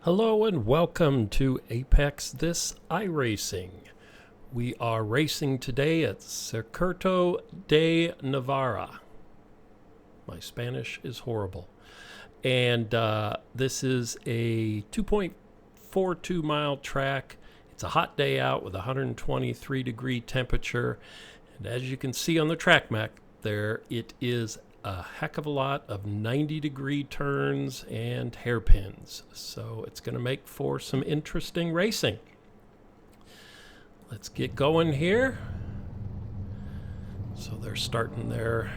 Hello and welcome to Apex This iRacing. We are racing today at Circuito de Navarra. My Spanish is horrible. And this is a 2.42 mile track. It's a hot day out with 123 degree temperature. And as you can see on the track map there, it is a heck of a lot of 90 degree turns and hairpins. So it's going to make for some interesting racing. Let's get going here. So they're starting their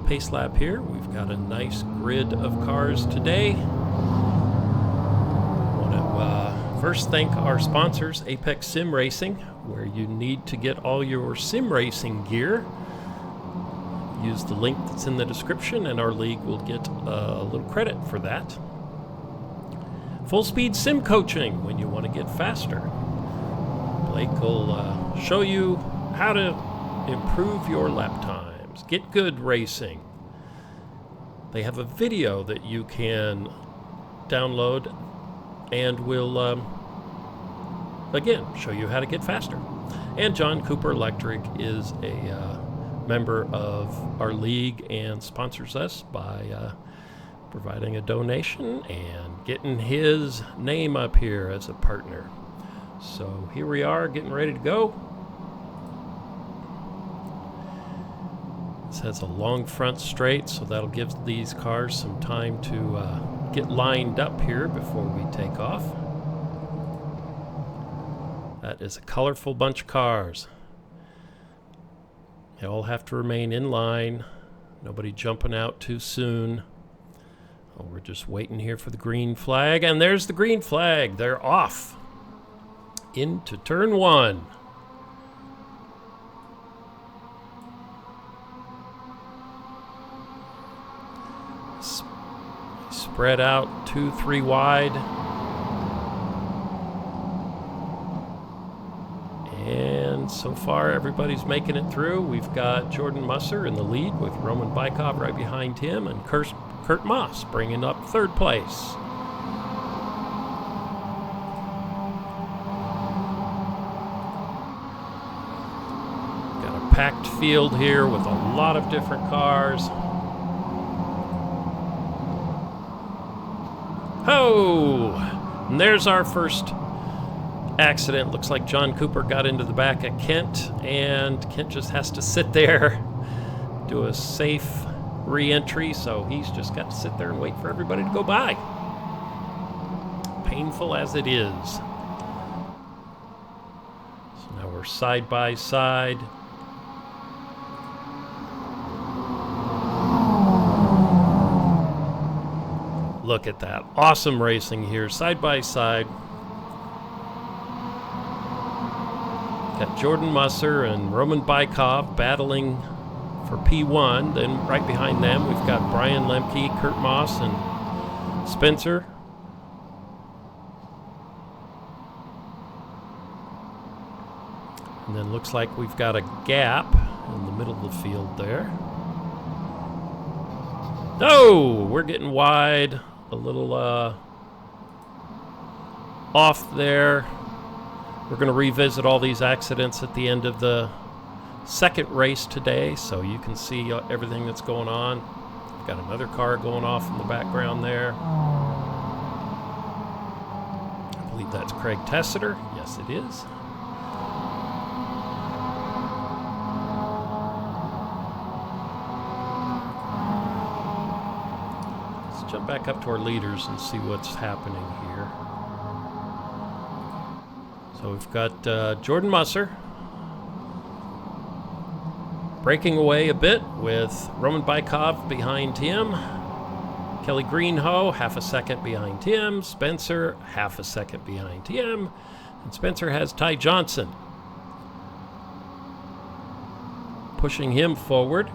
pace lap here. We've got a nice grid of cars today. I want to first thank our sponsors, Apex Sim Racing, where you need to get all your sim racing gear. Use the link that's in the description and our league will get a little credit for that. Full speed sim coaching when you want to get faster. Blake will show you how to improve your lap times. Get good racing. They have a video that you can download and will again show you how to get faster. And John Cooper Electric is a member of our league and sponsors us by providing a donation and getting his name up here as a partner. So here we are getting ready to go. This has a long front straight, so that'll give these cars some time to get lined up here before we take off. That is a colorful bunch of cars. They all have to remain in line. Nobody jumping out too soon. Oh, we're just waiting here for the green flag. And there's the green flag. They're off into turn one. Spread out 2-3 wide. And so far, everybody's making it through. We've got Jordan Musser in the lead with Roman Bykov right behind him, and Kurt Moss bringing up third place. Got a packed field here with a lot of different cars. Oh! And there's our first accident. Looks like John Cooper got into the back of Kent, and Kent just has to sit there, do a safe re-entry, so he's just got to sit there and wait for everybody to go by. Painful as it is. So now we're side by side. Look at that. Awesome racing here, side by side. Got Jordan Musser and Roman Bykov battling for P1. Then right behind them, we've got Brian Lemke, Kurt Moss, and Spencer. And then looks like we've got a gap in the middle of the field there. Oh, we're getting wide, a little off there. We're going to revisit all these accidents at the end of the second race today, so you can see everything that's going on. We've got another car going off in the background there. I believe that's Craig Tessiter. Yes, it is. Let's jump back up to our leaders and see what's happening here. So we've got Jordan Musser breaking away a bit with Roman Bykov behind him. Kelly Greenhoe, half a second behind him. Spencer, half a second behind him. And Spencer has Ty Johnson pushing him forward.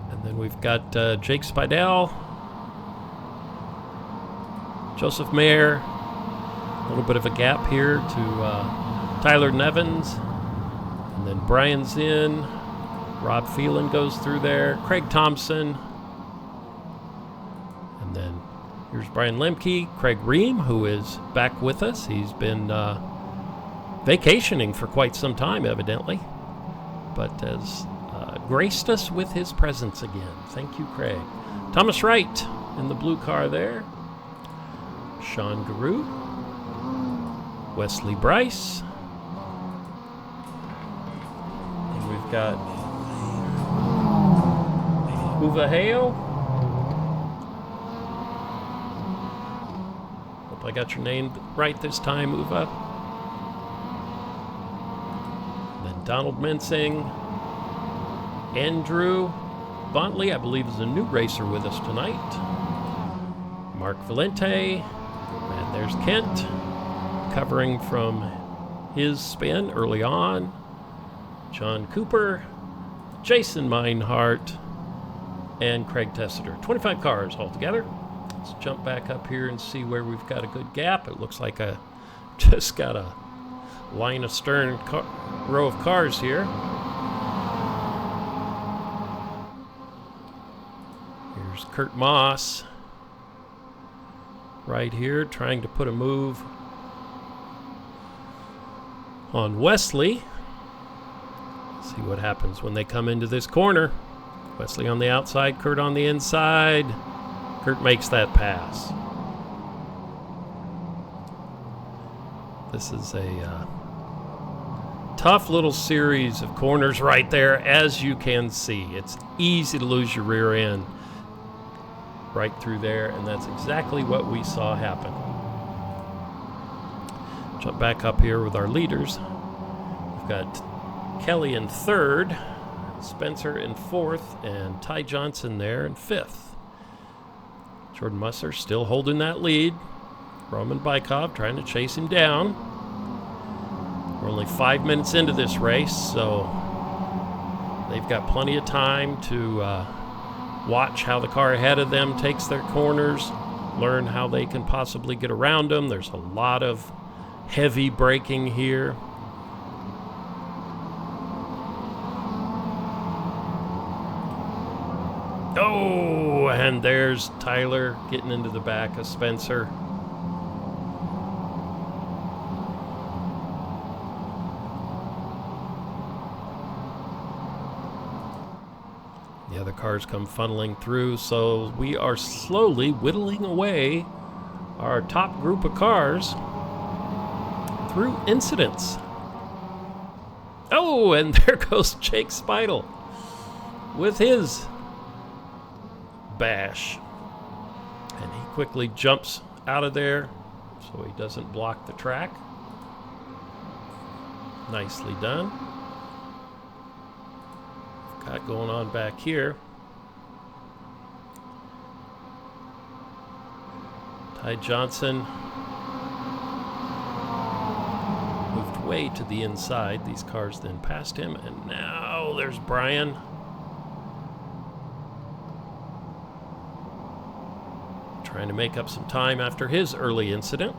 And then we've got Jake Spidell, Joseph Mayer, a little bit of a gap here to Tyler Nevins, and then Brian's in, Rob Phelan goes through there. Craig Thompson. And then here's Brian Lemke. Craig Ream, who is back with us. He's been vacationing for quite some time, evidently, but has graced us with his presence again. Thank you, Craig. Thomas Wright in the blue car there. Sean Garou. Wesley Bryce. And we've got Uwe Hale. Hope I got your name right this time, Uwe. And then Donald Mensing. Andrew Bontley, I believe, is a new racer with us tonight. Mark Valente. And there's Kent, covering from his spin early on. John Cooper, Jason Meinhardt, and Craig Tessiter. 25 cars altogether. Let's jump back up here and see where we've got a good gap. It looks like I just got a line of stern row of cars here. Here's Kurt Moss right here trying to put a move on Wesley. See what happens when they come into this corner. Wesley on the outside, Kurt on the inside. Kurt makes that pass. This is a tough little series of corners right there, as you can see. It's easy to lose your rear end right through there, and that's exactly what we saw happen. Jump back up here with our leaders. We've got Kelly in third, Spencer in fourth, and Ty Johnson there in fifth. Jordan Musser still holding that lead. Roman Bykov trying to chase him down. We're only 5 minutes into this race, so they've got plenty of time to watch how the car ahead of them takes their corners, learn how they can possibly get around them. There's a lot of heavy braking here. Oh, and there's Tyler getting into the back of Spencer. The other cars come funneling through, so we are slowly whittling away our top group of cars through incidents. Oh, and there goes Jake Speidel with his bash. And he quickly jumps out of there so he doesn't block the track. Nicely done. Got going on back here. Ty Johnson moved way to the inside. These cars then passed him, and now there's Brian. Trying to make up some time after his early incident.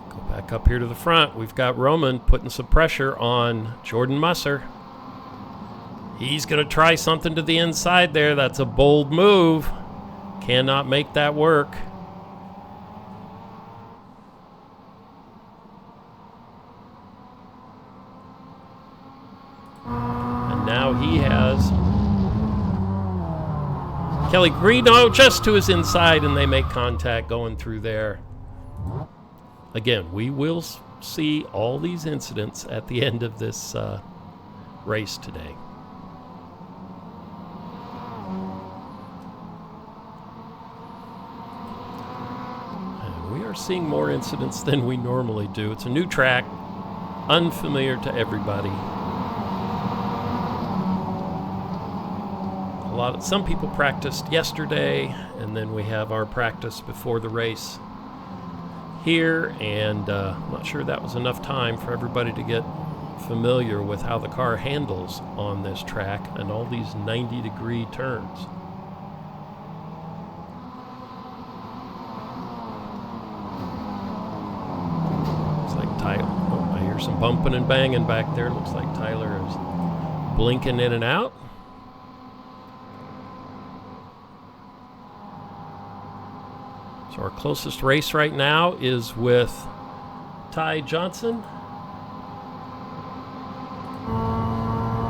Go back up here to the front. We've got Roman putting some pressure on Jordan Musser. He's going to try something to the inside there. That's a bold move. Cannot make that work. Now he has Kelly Greeno just to his inside, and they make contact going through there. Again, we will see all these incidents at the end of this race today. And we are seeing more incidents than we normally do. It's a new track, unfamiliar to everybody. Some people practiced yesterday, and then we have our practice before the race here, and I'm not sure that was enough time for everybody to get familiar with how the car handles on this track and all these 90-degree turns. There's some bumping and banging back there. Looks like Tyler is blinking in and out. So our closest race right now is with Ty Johnson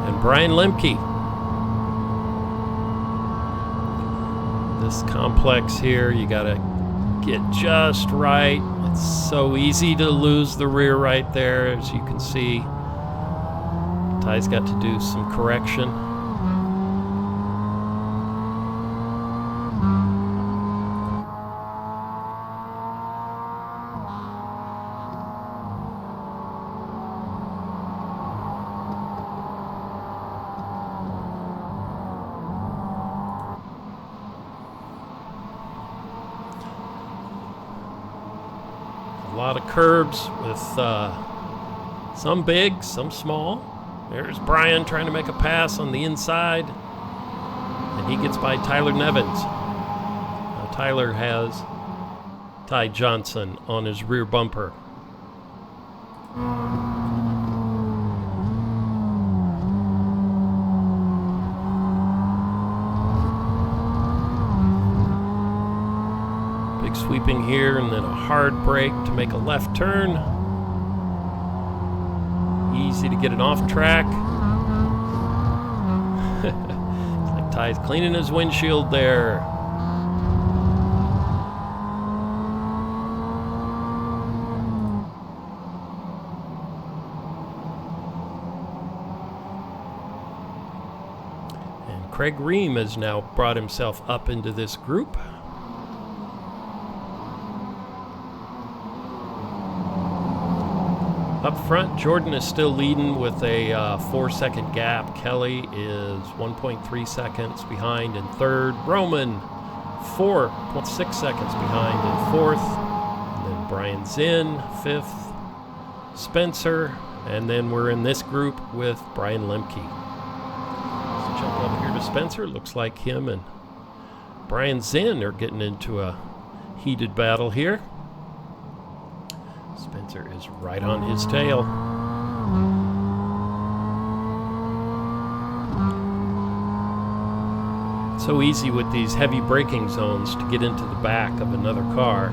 and Brian Lemke. This complex here, you gotta get just right. It's so easy to lose the rear right there, as you can see. Ty's got to do some correction. A lot of curbs with some big, some small. There's Brian trying to make a pass on the inside, and he gets by Tyler Nevins. Now Tyler has Ty Johnson on his rear bumper. Big sweeping here, and then a hard brake to make a left turn. Easy to get it off track. It's like Ty's cleaning his windshield there. And Craig Ream has now brought himself up into this group. Up front, Jordan is still leading with a 4-second gap. Kelly is 1.3 seconds behind in third. Roman, 4.6 seconds behind in fourth. And then Brian Zinn, fifth. Spencer, and then we're in this group with Brian Lemke. Let's jump up here to Spencer. Looks like him and Brian Zinn are getting into a heated battle here. Spencer is right on his tail. It's so easy with these heavy braking zones to get into the back of another car.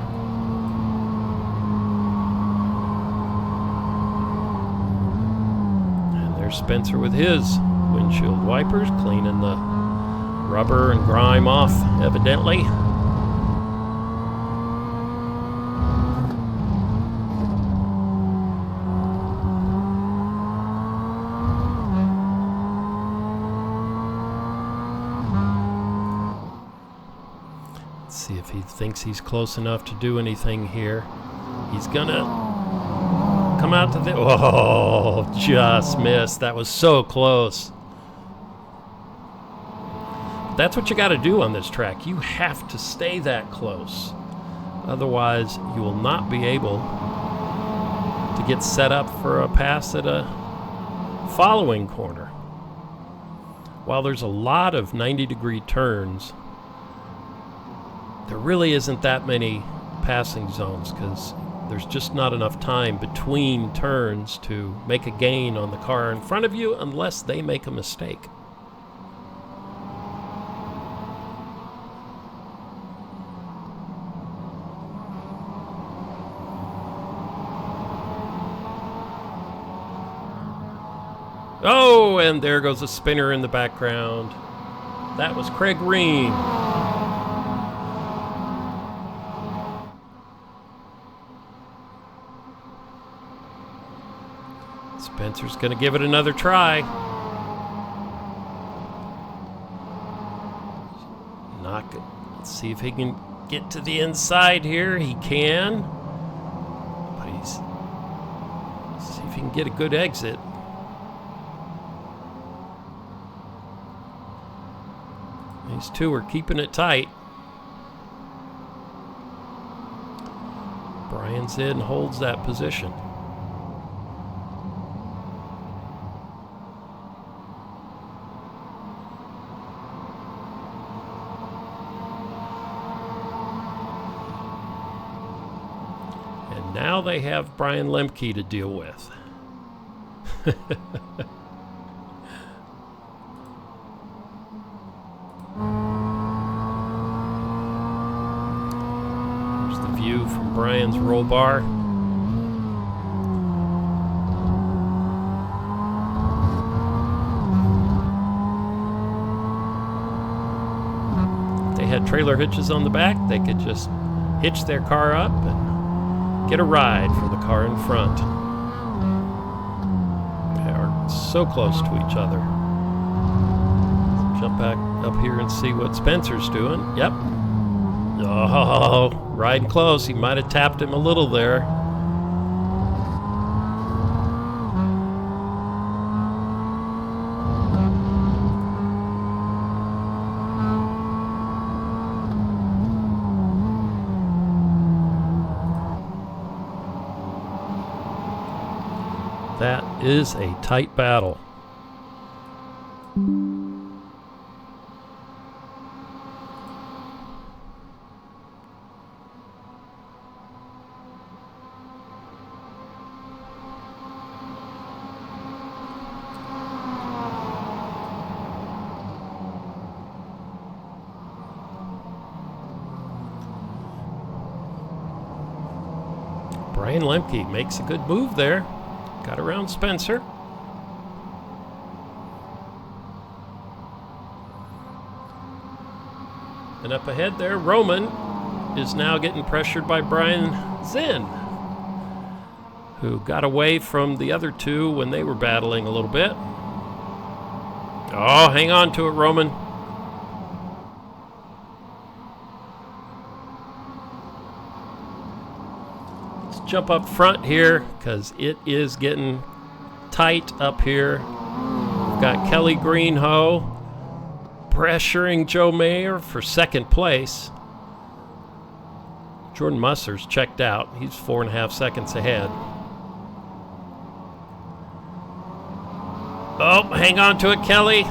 And there's Spencer with his windshield wipers, cleaning the rubber and grime off, evidently. See if he thinks he's close enough to do anything here. He's gonna come out to the... Oh, just missed. That was so close. That's what you got to do on this track. You have to stay that close. Otherwise, you will not be able to get set up for a pass at a following corner. While there's a lot of 90-degree turns, there really isn't that many passing zones because there's just not enough time between turns to make a gain on the car in front of you unless they make a mistake. Oh, and there goes a spinner in the background. That was Craig Ream. Spencer's going to give it another try. Not good. Let's see if he can get to the inside here. He can. But let's see if he can get a good exit. These two are keeping it tight. Brian's in, holds that position. Now they have Brian Lemke to deal with. There's the view from Brian's roll bar. If they had trailer hitches on the back, they could just hitch their car up and get a ride for the car in front. They are so close to each other. Jump back up here and see what Spencer's doing. Yep. Oh, riding close. He might have tapped him a little there. That is a tight battle. Brian Lemke makes a good move there. Got around Spencer. And up ahead there, Roman is now getting pressured by Brian Zinn, who got away from the other two when they were battling a little bit. Oh, hang on to it, Roman. Jump up front here because it is getting tight up here. We've got Kelly Greenhoe pressuring Joe Mayer for second place. Jordan Musser's checked out. He's 4.5 seconds ahead. Oh, hang on to it, Kelly.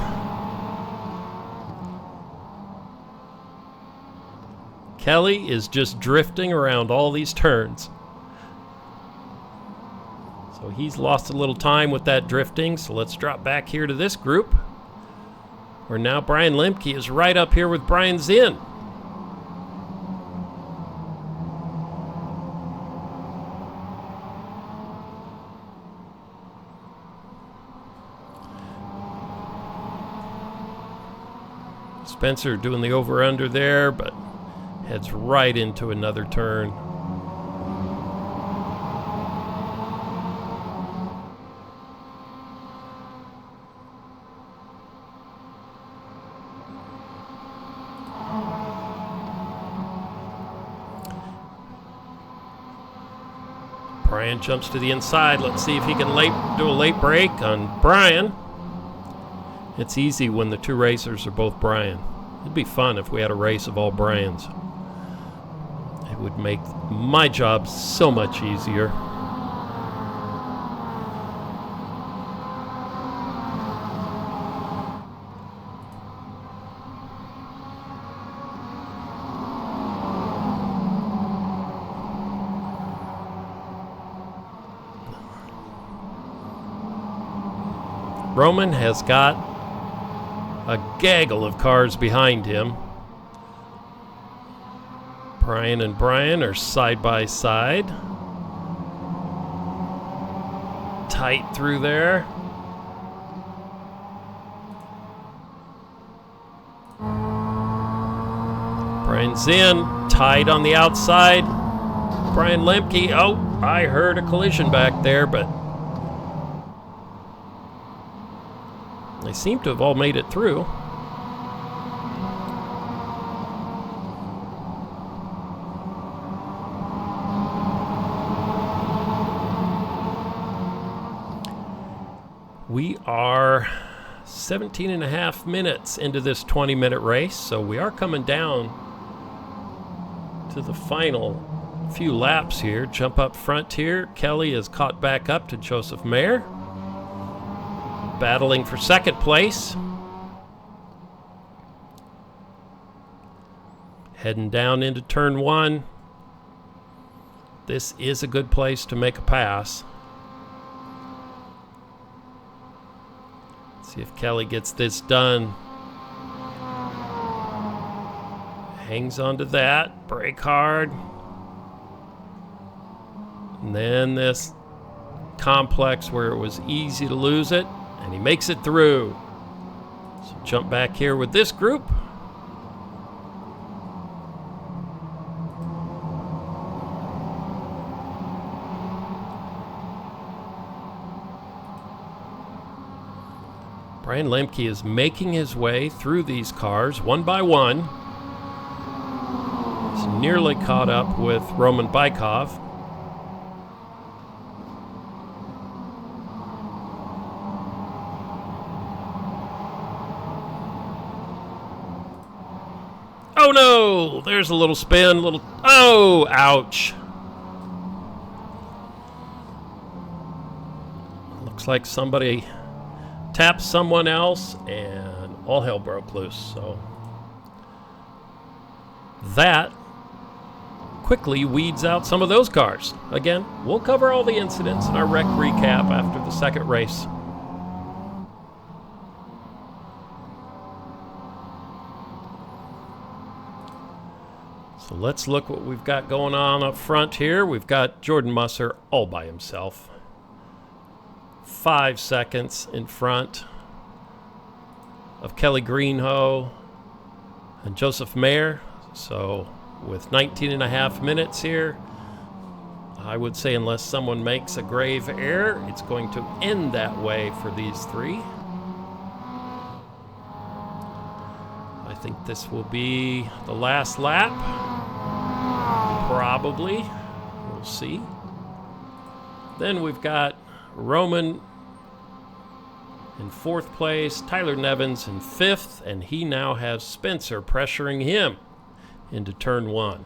Kelly is just drifting around all these turns. So he's lost a little time with that drifting, so let's drop back here to this group, where now Brian Lemke is right up here with Brian Zinn. Spencer doing the over-under there, but heads right into another turn. Brian jumps to the inside. Let's see if he can do a late break on Brian. It's easy when the two racers are both Brian. It'd be fun if we had a race of all Brians. It would make my job so much easier. Roman has got a gaggle of cars behind him. Brian and Brian are side by side. Tight through there. Brian Zinn tight on the outside. Brian Lemke, oh, I heard a collision back there, but they seem to have all made it through. We are 17.5 minutes into this 20-minute race, so we are coming down to the final few laps here. Jump up front here. Kelly is caught back up to Joseph Mayer, battling for second place. Heading down into turn one. This is a good place to make a pass. See if Kelly gets this done. Hangs onto that. Brake hard. And then this complex where it was easy to lose it. And he makes it through. So jump back here with this group. Brian Lemke is making his way through these cars one by one. He's nearly caught up with Roman Bykov. Oh no! There's a little spin, oh, ouch. Looks like somebody tapped someone else and all hell broke loose. So that quickly weeds out some of those cars. Again, we'll cover all the incidents in our wreck recap after the second race. So let's look what we've got going on up front here. We've got Jordan Musser all by himself. 5 seconds in front of Kelly Greenhoe and Joseph Mayer. So with 19.5 minutes here, I would say unless someone makes a grave error, it's going to end that way for these three. I think this will be the last lap. Probably. We'll see. Then we've got Roman in 4th place, Tyler Nevins in 5th, and he now has Spencer pressuring him into turn 1.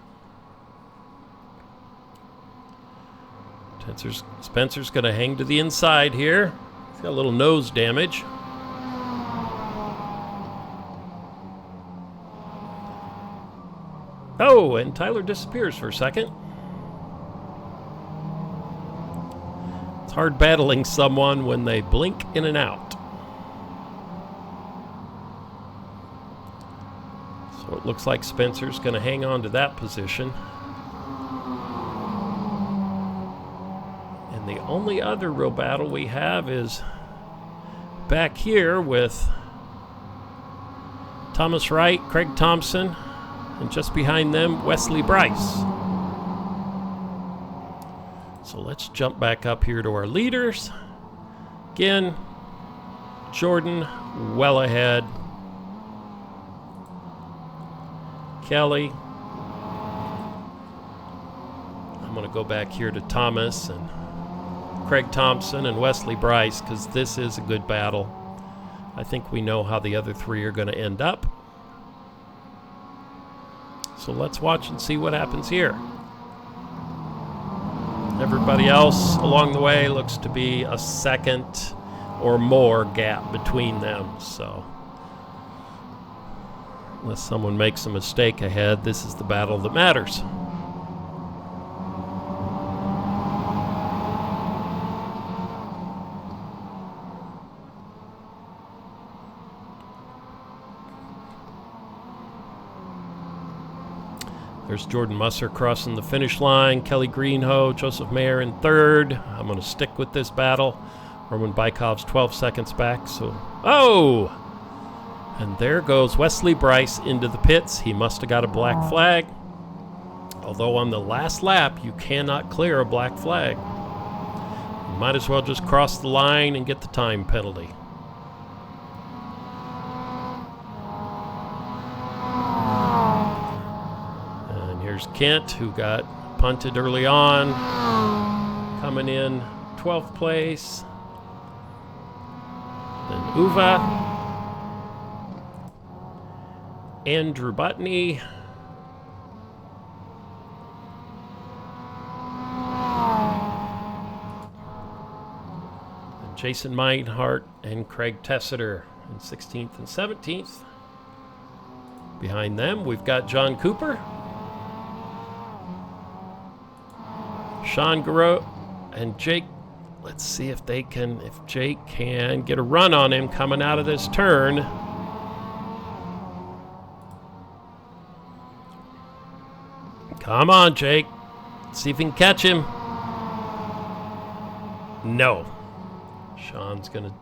Spencer's going to hang to the inside here. He's got a little nose damage. Oh, and Tyler disappears for a second. It's hard battling someone when they blink in and out. So it looks like Spencer's going to hang on to that position. And the only other real battle we have is back here with Thomas Wright, Craig Thompson, and just behind them, Wesley Bryce. So let's jump back up here to our leaders. Again, Jordan well ahead. Kelly. I'm going to go back here to Thomas and Craig Thompson and Wesley Bryce because this is a good battle. I think we know how the other three are going to end up. So let's watch and see what happens here. Everybody else along the way looks to be a second or more gap between them. So unless someone makes a mistake ahead, this is the battle that matters. There's Jordan Musser crossing the finish line. Kelly Greenhoe, Joseph Mayer in 3rd. I'm going to stick with this battle. Roman Bykov's 12 seconds back. So, oh! And there goes Wesley Bryce into the pits. He must have got a black flag. Although on the last lap, you cannot clear a black flag. You might as well just cross the line and get the time penalty. Kent, who got punted early on, coming in 12th place. Then Uva, Andrew Butney, and Jason Meinhardt and Craig Tessiter in 16th and 17th. Behind them, we've got John Cooper, Sean Garreau, and Jake Let's see if Jake can get a run on him coming out of this turn. Come on, Jake. See if we can catch him. No. Sean's going to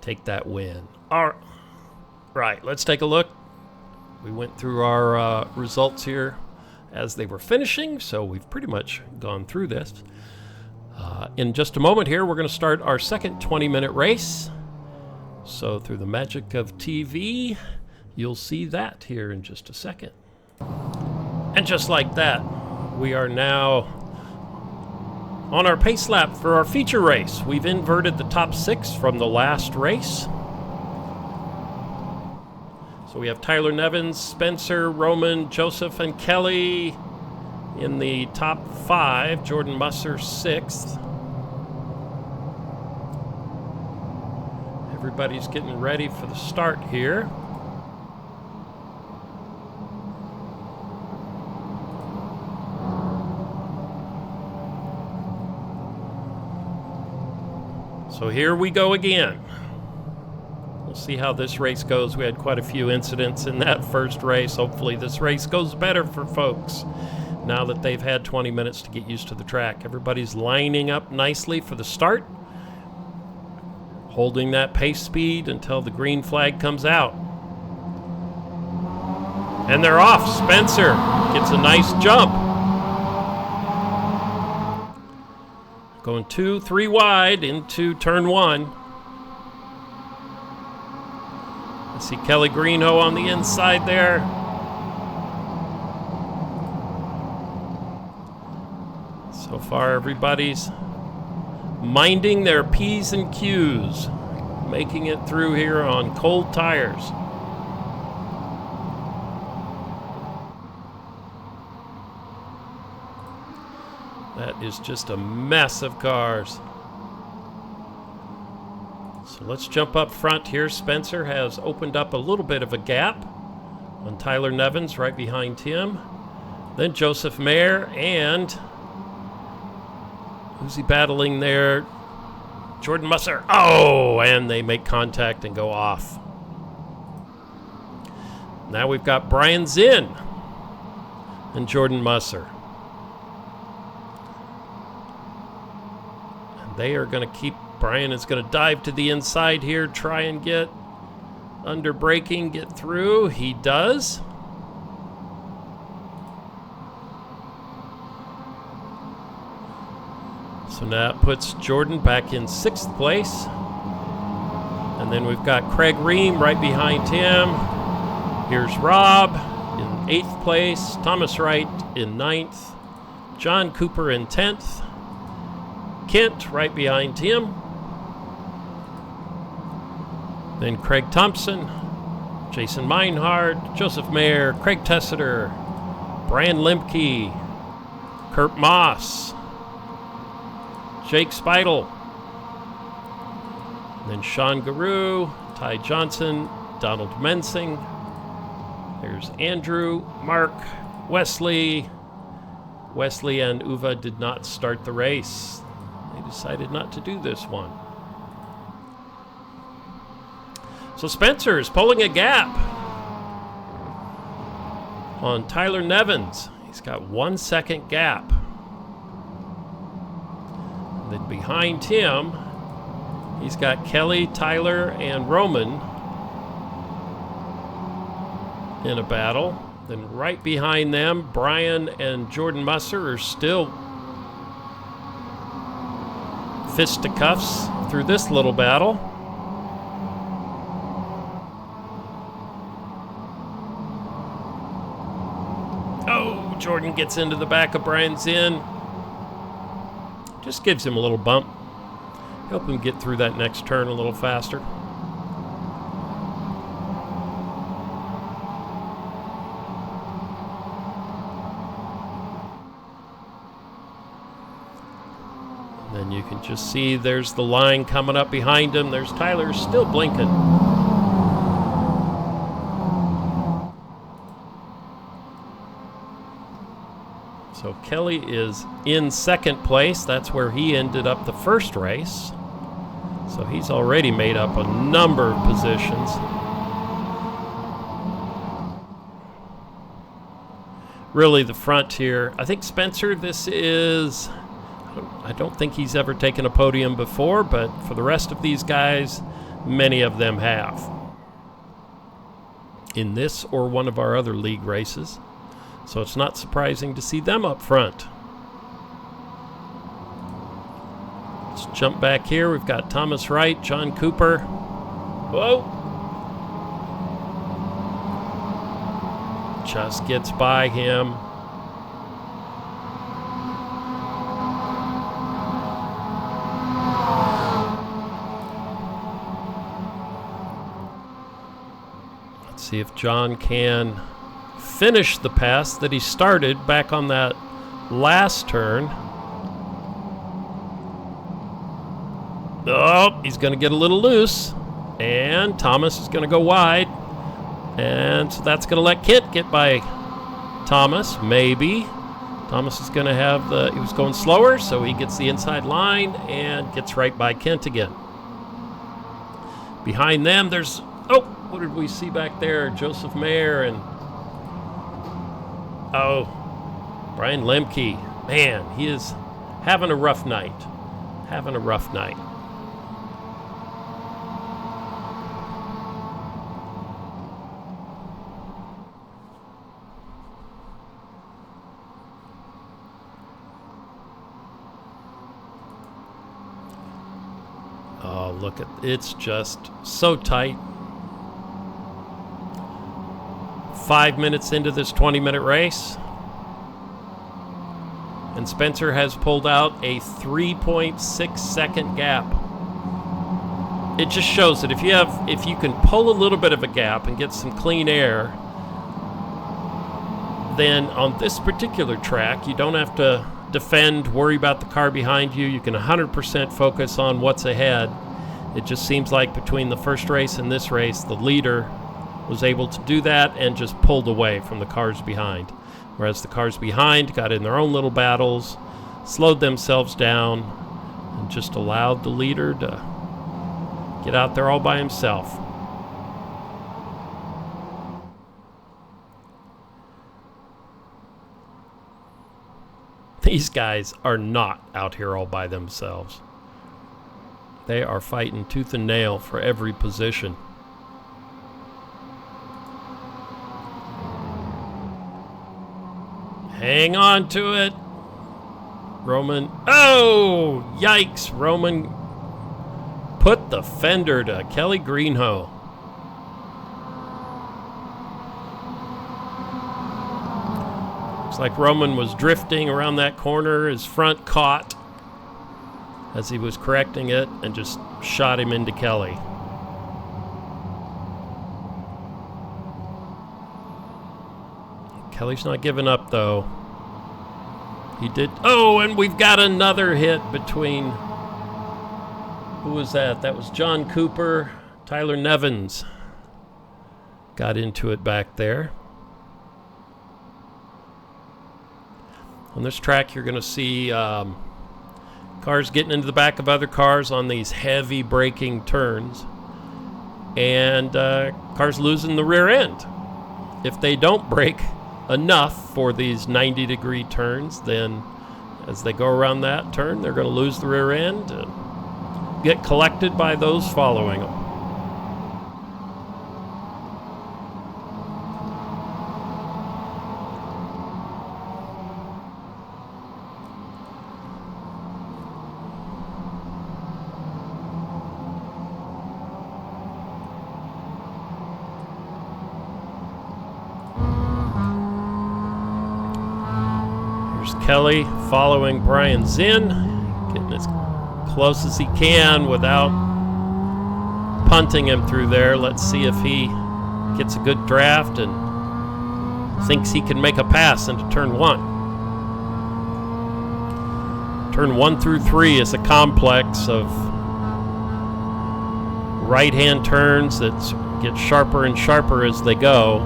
take that win. All right, let's take a look. We went through our results here as they were finishing, so we've pretty much gone through this. In just a moment here, we're going to start our second 20-minute race. So through the magic of TV, you'll see that here in just a second. And just like that, we are now on our pace lap for our feature race. We've inverted the top 6 from the last race. So we have Tyler Nevins, Spencer, Roman, Joseph, and Kelly in the top 5. Jordan Musser 6th. Everybody's getting ready for the start here. So here we go again. We'll see how this race goes. We had quite a few incidents in that first race. Hopefully this race goes better for folks now that they've had 20 minutes to get used to the track. Everybody's lining up nicely for the start, holding that pace speed until the green flag comes out. And they're off. Spencer gets a nice jump. Going 2, 3 wide into turn 1. I see Kelly Greenhoe on the inside there. So far, everybody's minding their P's and Q's, making it through here on cold tires. That is just a mess of cars. So let's jump up front here. Spencer has opened up a little bit of a gap on Tyler Nevins right behind him. Then Joseph Mayer, and who's he battling there? Jordan Musser. Oh, and they make contact and go off. Now we've got Brian Zinn and Jordan Musser. And they are going to keep, Brian is going to dive to the inside here, try and get under braking, get through. He does. So now it puts Jordan back in 6th place. And then we've got Craig Ream right behind him. Here's Rob in 8th place. Thomas Wright in 9th. John Cooper in 10th. Kent right behind him. Then Craig Thompson, Jason Meinhard, Joseph Mayer, Craig Tessiter, Brian Lemke, Kurt Moss, Jake Speidel, then Sean Garou, Ty Johnson, Donald Mensing. There's Andrew, Mark, Wesley. Wesley and Uva did not start the race. They decided not to do this one. So Spencer is pulling a gap on Tyler Nevins. He's got 1 second gap. And then behind him, he's got Kelly, Tyler, and Roman in a battle. Then right behind them, Brian and Jordan Musser are still fisticuffs through this little battle. Oh, Jordan gets into the back of Brian Zinn. Just gives him a little bump. Help him get through that next turn a little faster. Then you can just see there's the line coming up behind him. There's Tyler still blinking. So So Kelly is in second place. That's where he ended up the first race. So he's already made up a number of positions. Really the front here. I think Spencer, this is, I don't think he's ever taken a podium before, but for the rest of these guys, many of them have. In this or one of our other league races. So it's not surprising to see them up front. Let's jump back here. We've got Thomas Wright, John Cooper. Whoa. Just gets by him. Let's see if John can finish the pass that he started back on that last turn. Oh, he's going to get a little loose, and Thomas is going to go wide, and so that's going to let Kent get by Thomas, maybe. Thomas is going to have the, he was going slower, so he gets the inside line and gets right by Kent again. Behind them, there's, oh, what did we see back there? Joseph Mayer and Brian Lemke. Man, he is having a rough night. Having a rough night. Oh, look at, it's just so tight. 5 minutes into this 20-minute race, and Spencer has pulled out a 3.6 second gap. It just shows that if you can pull a little bit of a gap and get some clean air, then on this particular track you don't have to defend, worry about the car behind you. You can 100% focus on what's ahead. It just seems like between the first race and this race, the leader was able to do that and just pulled away from the cars behind. Whereas the cars behind got in their own little battles, slowed themselves down, and just allowed the leader to get out there all by himself. These guys are not out here all by themselves. They are fighting tooth and nail for every position. Hang on to it. Roman. Oh, yikes. Roman put the fender to Kelly Greenhoe. Looks like Roman was drifting around that corner. His front caught as he was correcting it and just shot him into Kelly. Kelly's not giving up, though. He did. Oh, and we've got another hit between. Who was that? That was John Cooper. Tyler Nevins got into it back there. On this track, you're going to see cars getting into the back of other cars on these heavy braking turns, and cars losing the rear end. If they don't brake enough for these 90-degree turns, then as they go around that turn, they're going to lose the rear end and get collected by those following them. Kelly following Brian Zinn, getting as close as he can without punting him through there. Let's see if he gets a good draft and thinks he can make a pass into turn one. Turn 1 through 3 is a complex of right-hand turns that get sharper and sharper as they go.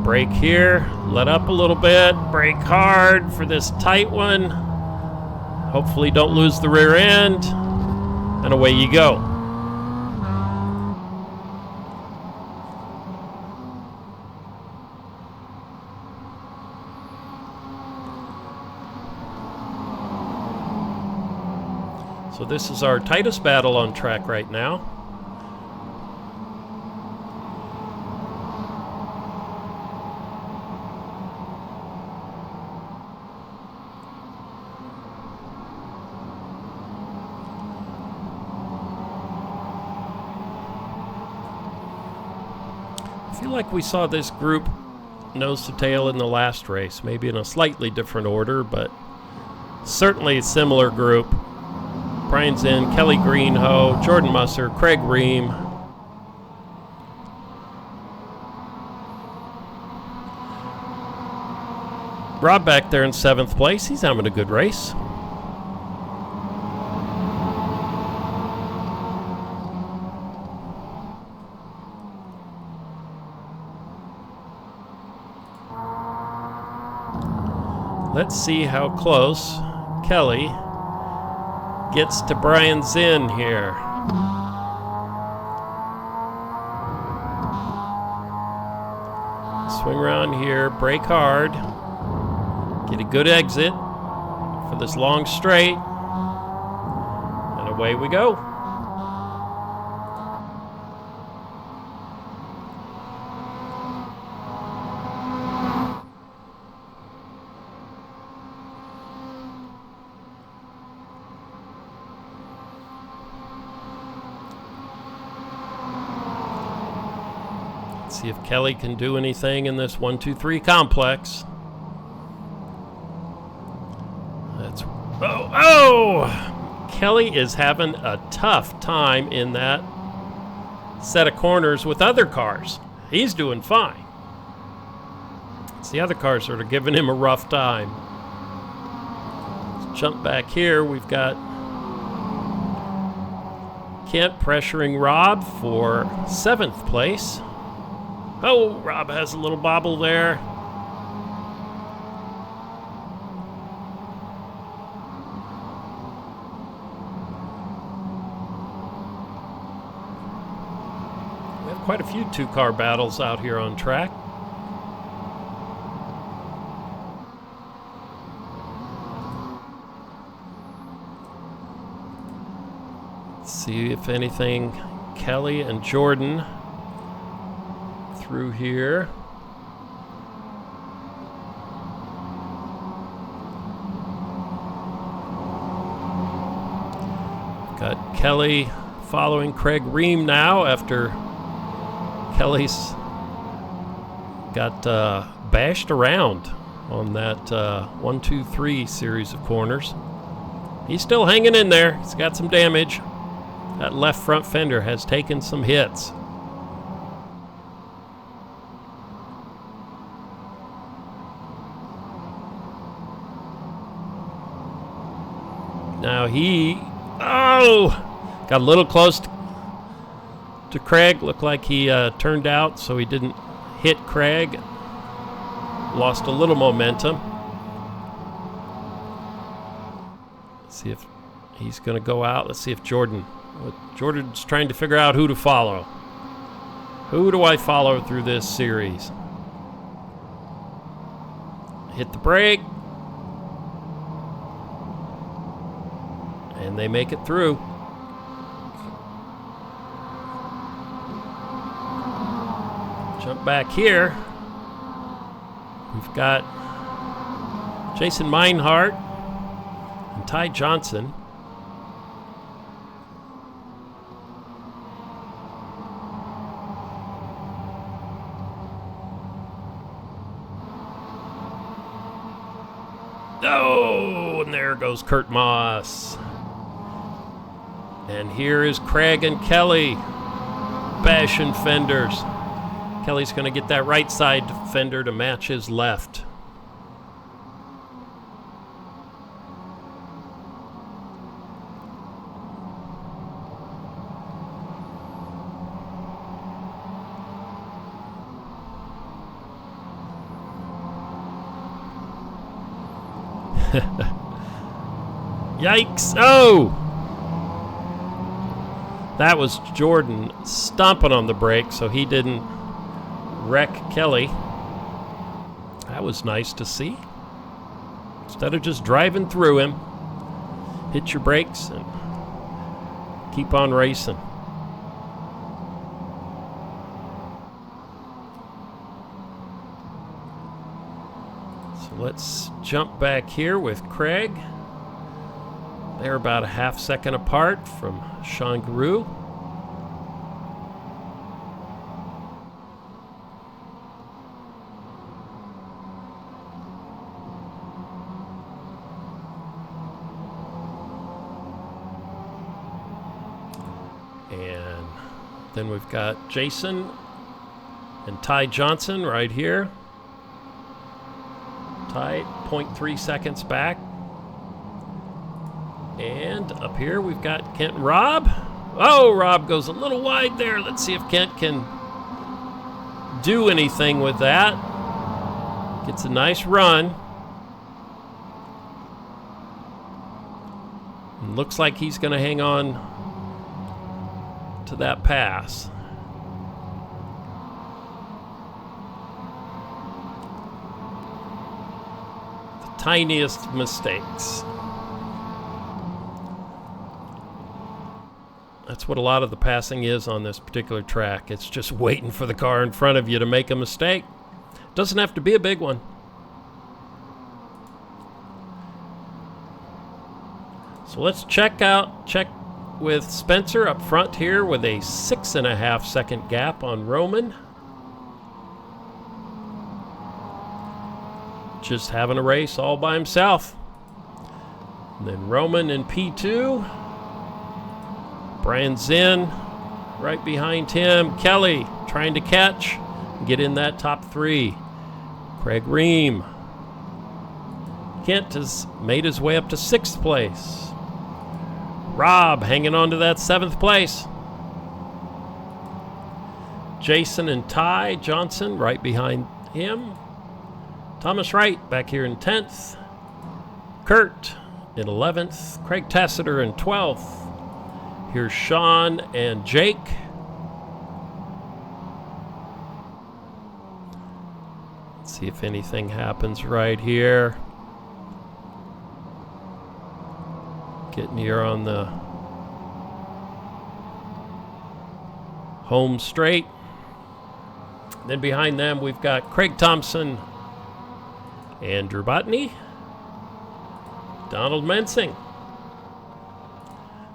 Brake here, Let up a little bit. Brake hard for this tight one. Hopefully don't lose the rear end. And away you go. So this is our tightest battle on track right now. I feel like we saw this group nose to tail in the last race, maybe in a slightly different order, but certainly a similar group. Brian Zinn, Kelly Greenhoe, Jordan Musser, Craig Ream. Rob back there in 7th place. He's having a good race. Let's see how close Kelly gets to Brian Zinn here. Swing around here, brake hard, get a good exit for this long straight, and away we go. See if Kelly can do anything in this 1-2-3 complex. That's Kelly is having a tough time in that set of corners with other cars. He's doing fine. It's the other cars that are giving him a rough time. Let's jump back here. We've got Kent pressuring Rob for 7th place. Oh, Rob has a little bobble there. We have quite a few two-car battles out here on track. Let's see if anything, Kelly and Jordan through here. Got Kelly following Craig Ream now after Kelly's got bashed around on that 1-2-3 series of corners. He's still hanging in there. He's got some damage. That left front fender has taken some hits. Now he, got a little close to Craig. Looked like he turned out, so he didn't hit Craig. Lost a little momentum. Let's see if he's going to go out. Let's see if Jordan's trying to figure out who to follow. Who do I follow through this series? Hit the brake. And they make it through. Jump back here. We've got Jason Meinhardt and Ty Johnson. Oh, and there goes Kurt Moss. And here is Craig and Kelly bashing fenders. Kelly's going to get that right side fender to match his left. Yikes! Oh! That was Jordan stomping on the brake so he didn't wreck Kelly. That was nice to see. Instead of just driving through him, hit your brakes and keep on racing. So let's jump back here with Craig. They're about a half second apart from Sean Guru. And then we've got Jason and Ty Johnson right here. Ty 0.3 seconds back. And up here we've got Kent and Rob. Oh, Rob goes a little wide there. Let's see if Kent can do anything with that. Gets a nice run. And looks like he's going to hang on to that pass. The tiniest mistakes. That's what a lot of the passing is on this particular track. It's just waiting for the car in front of you to make a mistake. Doesn't have to be a big one. So let's check with Spencer up front here with a 6.5 second gap on Roman. Just having a race all by himself. And then Roman in P2. Brian Zinn right behind him. Kelly trying to catch and get in that top three. Craig Ream. Kent has made his way up to 6th place. Rob hanging on to that 7th place. Jason and Ty Johnson right behind him. Thomas Wright back here in 10th. Kurt in 11th. Craig Tassiter in 12th. Here's Sean and Jake. Let's see if anything happens right here. Getting here on the home straight. Then behind them we've got Craig Thompson, Andrew Botany, Donald Mensing.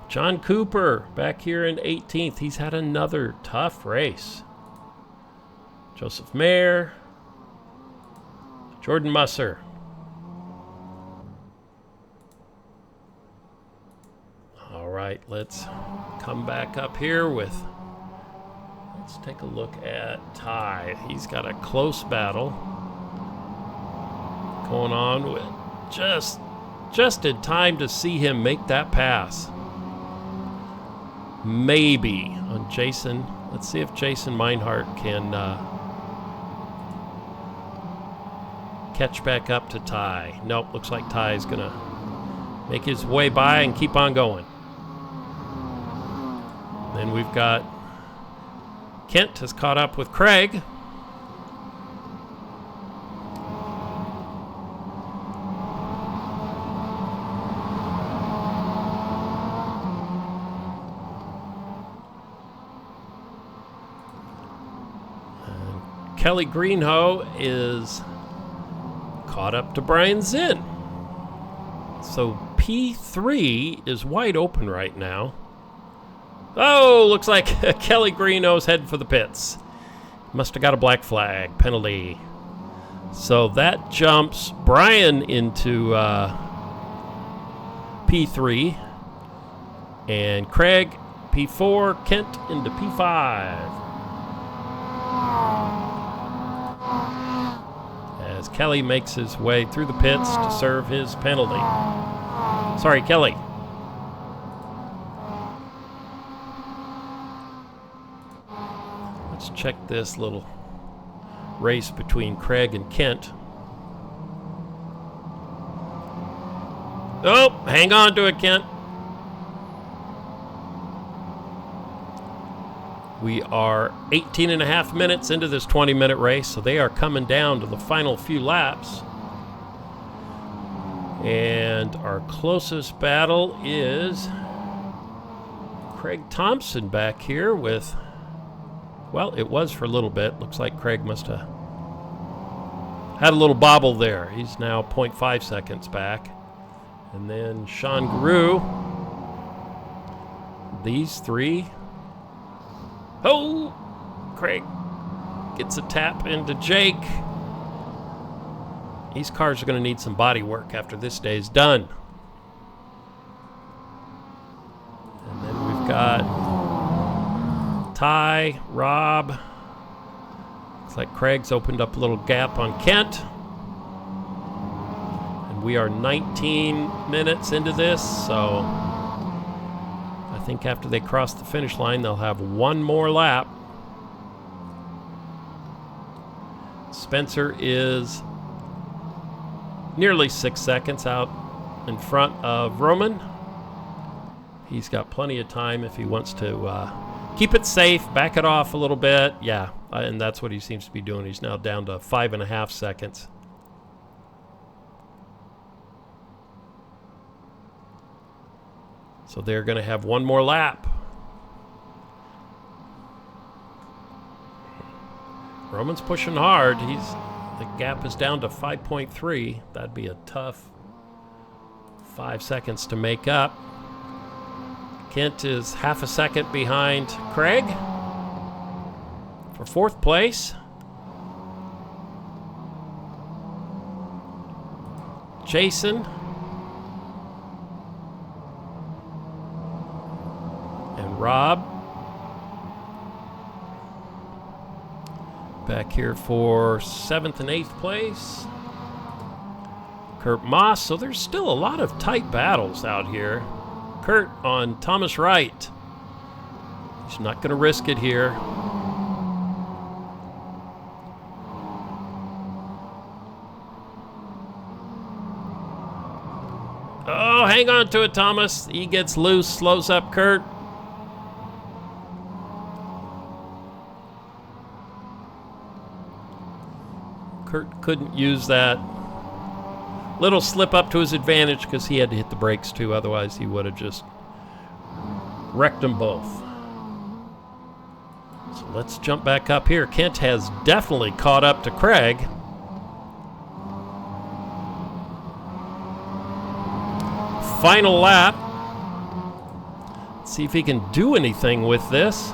John Cooper back here in 18th. He's had another tough race. Joseph Mayer. Jordan Musser. All right, let's come back up here with, let's take a look at Ty. He's got a close battle going on with just in time to see him make that pass. Maybe on Jason. Let's see if Jason Meinhardt can catch back up to Ty. Nope, looks like Ty is going to make his way by and keep on going. Then we've got Kent has caught up with Craig. Kelly Greenhoe is caught up to Brian Zinn. So P3 is wide open right now. Oh, looks like Kelly Greenhoe's heading for the pits. Must have got a black flag penalty. So that jumps Brian into P3. And Craig P4, Kent into P5. As Kelly makes his way through the pits to serve his penalty. Sorry, Kelly. Let's check this little race between Craig and Kent. Oh, hang on to it, Kent. We are 18 and a half minutes into this 20-minute race, so they are coming down to the final few laps. And our closest battle is Craig Thompson back here with, well, it was for a little bit. Looks like Craig must have had a little bobble there. He's now 0.5 seconds back. And then Sean Guru. These three. Oh! Craig gets a tap into Jake. These cars are going to need some body work after this day is done. And then we've got Ty, Rob. Looks like Craig's opened up a little gap on Kent. And we are 19 minutes into this, so I think after they cross the finish line, they'll have one more lap. Spencer is nearly 6 seconds out in front of Roman. He's got plenty of time if he wants to keep it safe, back it off a little bit. Yeah, and that's what he seems to be doing. He's now down to 5.5 seconds. So they're going to have one more lap. Roman's pushing hard. The gap is down to 5.3. That'd be a tough 5 seconds to make up. Kent is half a second behind Craig for fourth place. Jason and Rob back here for 7th and 8th place. Kurt Moss. So there's still a lot of tight battles out here. Kurt on Thomas Wright. He's not going to risk it here. Oh, hang on to it, Thomas. He gets loose, slows up Kurt. Kurt couldn't use that little slip up to his advantage because he had to hit the brakes too. Otherwise, he would have just wrecked them both. So let's jump back up here. Kent has definitely caught up to Craig. Final lap. Let's see if he can do anything with this.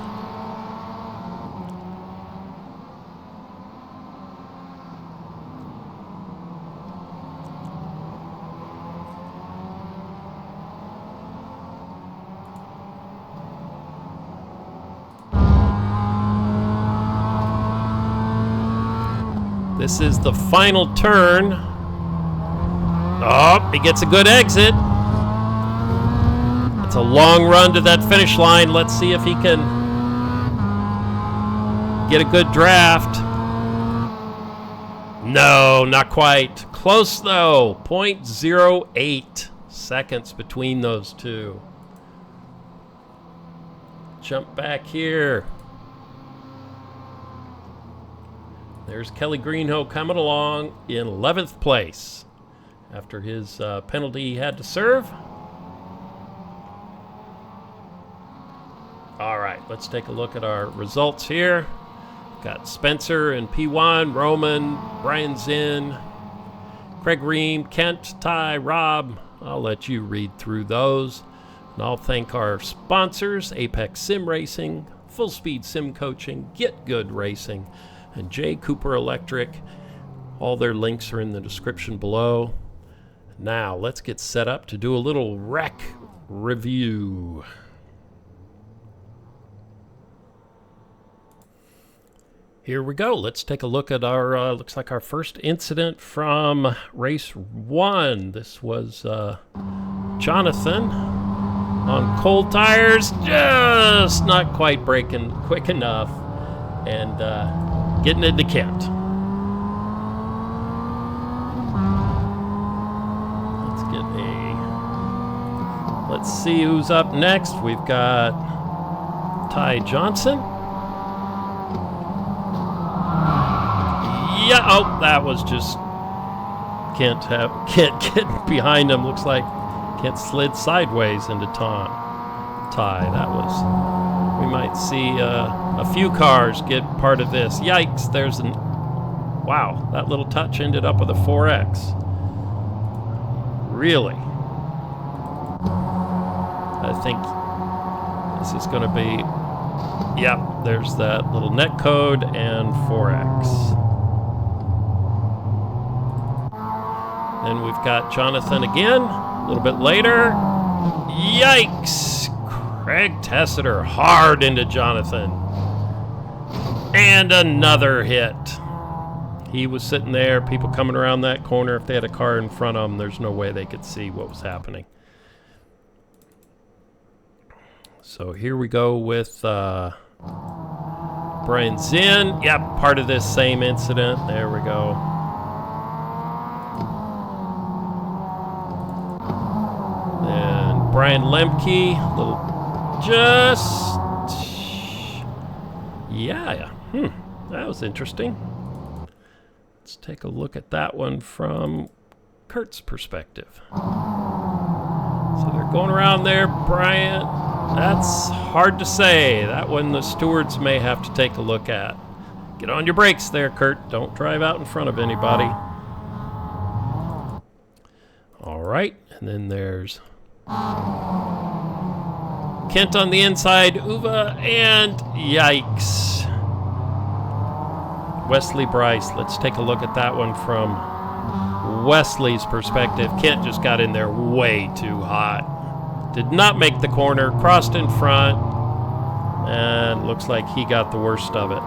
This is the final turn. Oh, he gets a good exit. It's a long run to that finish line. Let's see if he can get a good draft. No, not quite. Close though. 0.08 seconds between those two. Jump back here. There's Kelly Greenhoe coming along in 11th place after his penalty he had to serve. All right, let's take a look at our results here. Got Spencer in P1, Roman, Brian Zinn, Craig Ream, Kent, Ty, Rob. I'll let you read through those. And I'll thank our sponsors, Apex Sim Racing, Full Speed Sim Coaching, Get Good Racing, and J. Cooper Electric. All their links are in the description below. Now, let's get set up to do a little wreck review. Here we go. Let's take a look at our, looks like our first incident from race 1. This was Jonathan on cold tires, just not quite braking quick enough, and getting into Kent. Let's get a see who's up next. We've got Ty Johnson. Yeah, oh, that was just can't get behind him. Looks like can't slid sideways into Ty. That was, we might see a few cars get part of this. Yikes! There's an wow. That little touch ended up with a 4X. Really? I think this is going to be. Yep. There's that little net code and 4X. Then we've got Jonathan again, a little bit later. Yikes! Craig Tessiter hard into Jonathan. And another hit. He was sitting there, people coming around that corner. If they had a car in front of them, there's no way they could see what was happening. So here we go with Brian Zinn. Yep, part of this same incident. There we go. Brian Lemke, that was interesting. Let's take a look at that one from Kurt's perspective. So they're going around there, Brian. That's hard to say. That one the stewards may have to take a look at. Get on your brakes there, Kurt. Don't drive out in front of anybody. All right, and then there's Kent on the inside, Uva, and yikes. Wesley Bryce, let's take a look at that one from Wesley's perspective. Kent just got in there way too hot. Did not make the corner, crossed in front, and looks like he got the worst of it.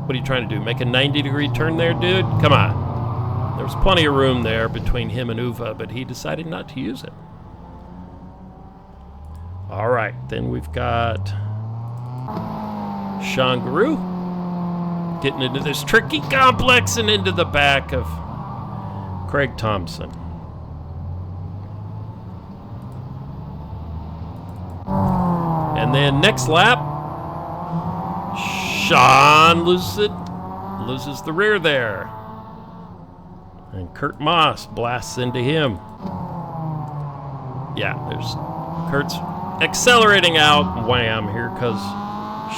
What are you trying to do, make a 90-degree turn there, dude? Come on. There's plenty of room there between him and Uva, but he decided not to use it. All right, then we've got Sean Guru getting into this tricky complex and into the back of Craig Thompson. And then next lap, Sean loses the rear there. And Kurt Moss blasts into him. Yeah, there's Kurt's accelerating out. Wham, here comes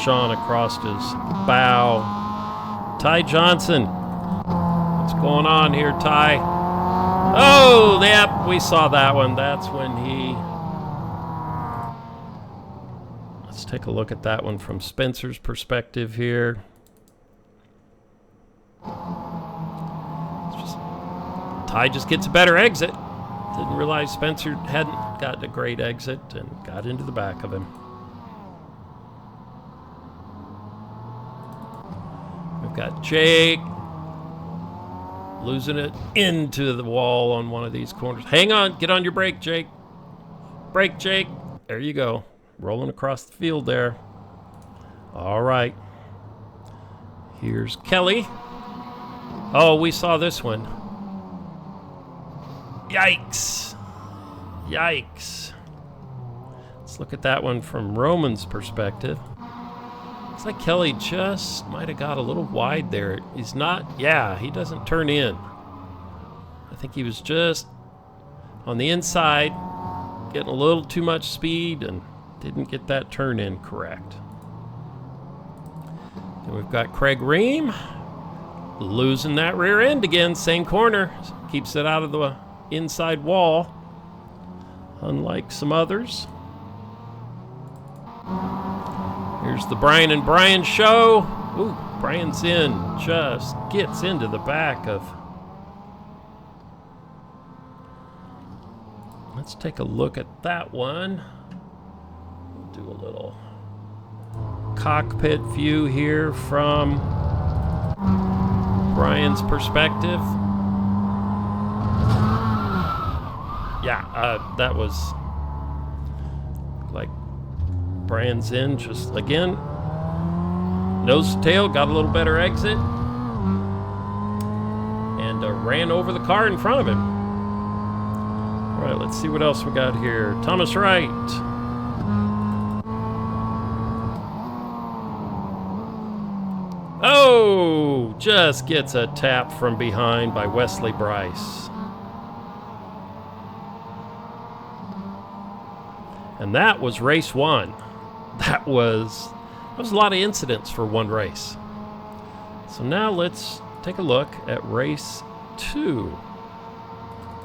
Sean across his bow. Ty Johnson. What's going on here, Ty? Oh, yep, we saw that one. That's when he... Let's take a look at that one from Spencer's perspective here. Ty just gets a better exit. Didn't realize Spencer hadn't gotten a great exit and got into the back of him. We've got Jake losing it into the wall on one of these corners. Hang on, get on your brake, Jake. Brake, Jake. There you go. Rolling across the field there. All right. Here's Kelly. Oh, we saw this one. Yikes. Yikes. Let's look at that one from Roman's perspective. Looks like Kelly just might have got a little wide there. He's not, yeah, he doesn't turn in. I think he was just on the inside, getting a little too much speed and didn't get that turn in correct. And we've got Craig Ream losing that rear end again, same corner. Keeps it out of the inside wall, unlike some others. Here's the Brian and Brian show. Ooh, Brian's in, just gets into the back of. Let's take a look at that one. We'll do a little cockpit view here from Brian's perspective. Yeah, that was like Brian's in, just again, nose to tail, got a little better exit, and ran over the car in front of him. All right, let's see what else we got here. Thomas Wright. Oh, just gets a tap from behind by Wesley Bryce. And that was race 1. That was a lot of incidents for one race. So now let's take a look at race 2.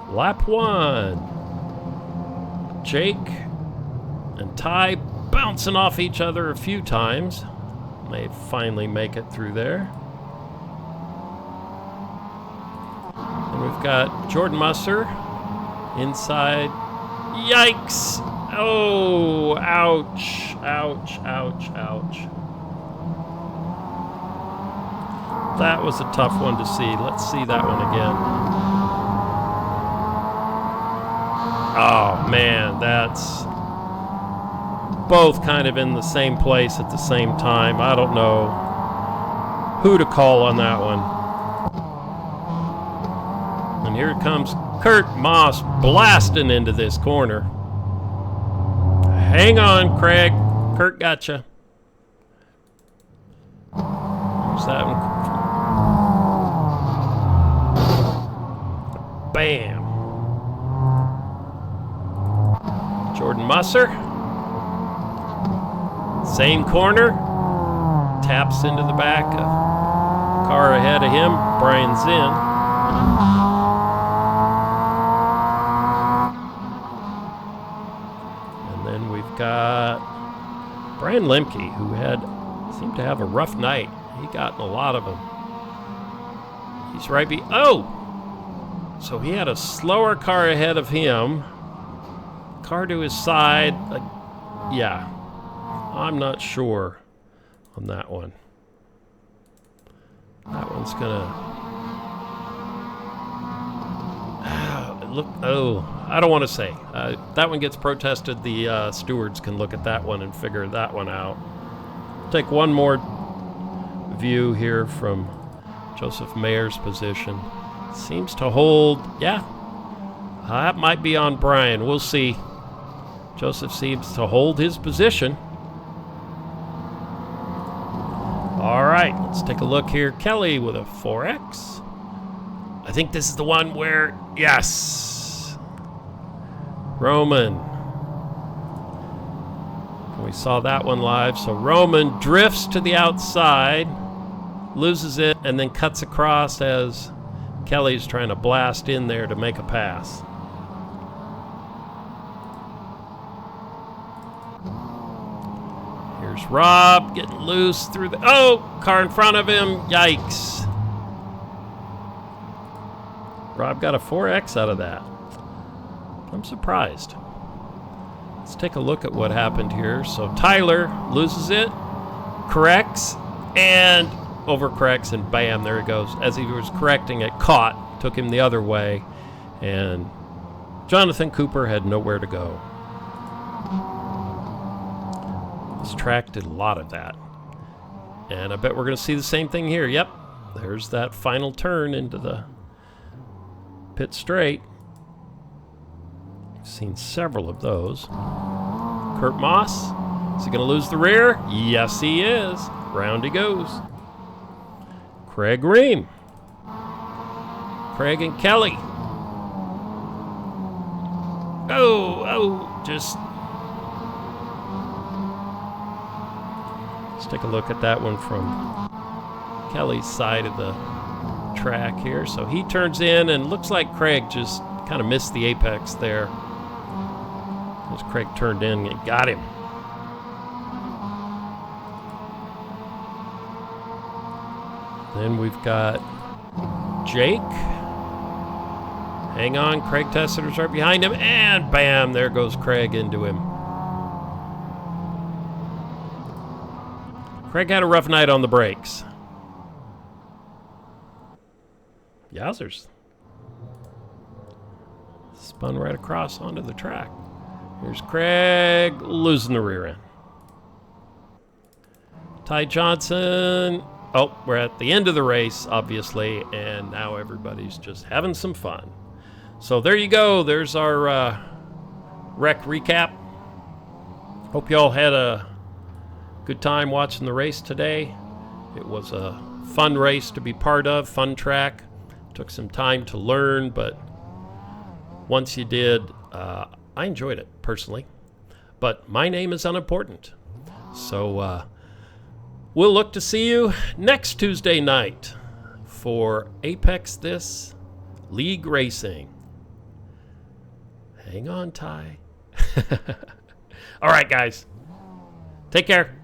Lap 1. Jake and Ty bouncing off each other a few times. They finally make it through there. And we've got Jordan Musser inside. Yikes! Oh, ouch, ouch, ouch, ouch. That was a tough one to see. Let's see that one again. Oh, man, that's both kind of in the same place at the same time. I don't know who to call on that one. And here comes Kurt Moss blasting into this corner. Hang on, Craig. Kurt gotcha. There's that one. Bam. Jordan Musser. Same corner. Taps into the back of car ahead of him. Brian Zinn. And then we've got Brian Lemke, who seemed to have a rough night. He got in a lot of them. He's right oh! So he had a slower car ahead of him. Car to his side. Yeah. I'm not sure on that one. That one's gonna look. Oh, I don't want to say. That one gets protested. The stewards can look at that one and figure that one out. Take one more view here from Joseph Mayer's position. Seems to hold. Yeah, that might be on Brian. We'll see. Joseph seems to hold his position. All right, let's take a look here. Kelly with a 4X. I think this is the one where, yes, Roman. We saw that one live. So Roman drifts to the outside, loses it, and then cuts across as Kelly's trying to blast in there to make a pass. Here's Rob getting loose through the... Oh! Car in front of him. Yikes. Rob got a 4X out of that. I'm surprised. Let's take a look at what happened here. So Tyler loses it, corrects, and overcorrects, and bam, there he goes. As he was correcting it, caught, took him the other way, and Jonathan Cooper had nowhere to go. This track did a lot of that. And I bet we're going to see the same thing here. Yep, there's that final turn into the pit straight. I've seen several of those. Kurt Moss, is he going to lose the rear? Yes, he is. Round he goes. Craig Ream. Craig and Kelly. Oh, just... Let's take a look at that one from Kelly's side of the track here. So he turns in, and looks like Craig just kind of missed the apex there. As Craig turned in, it got him. Then we've got Jake. Hang on, Craig Tessiter's right behind him, and bam, there goes Craig into him. Craig had a rough night on the brakes. Yowzers. Spun right across onto the track. Here's Craig losing the rear end. Ty Johnson. Oh, we're at the end of the race, obviously, and now everybody's just having some fun. So there you go. There's our wreck recap. Hope you all had a good time watching the race today. It was a fun race to be part of, fun track. Took some time to learn, but once you did, I enjoyed it personally. But my name is unimportant. So we'll look to see you next Tuesday night for Apex This League Racing. Hang on, Ty. All right, guys. Take care.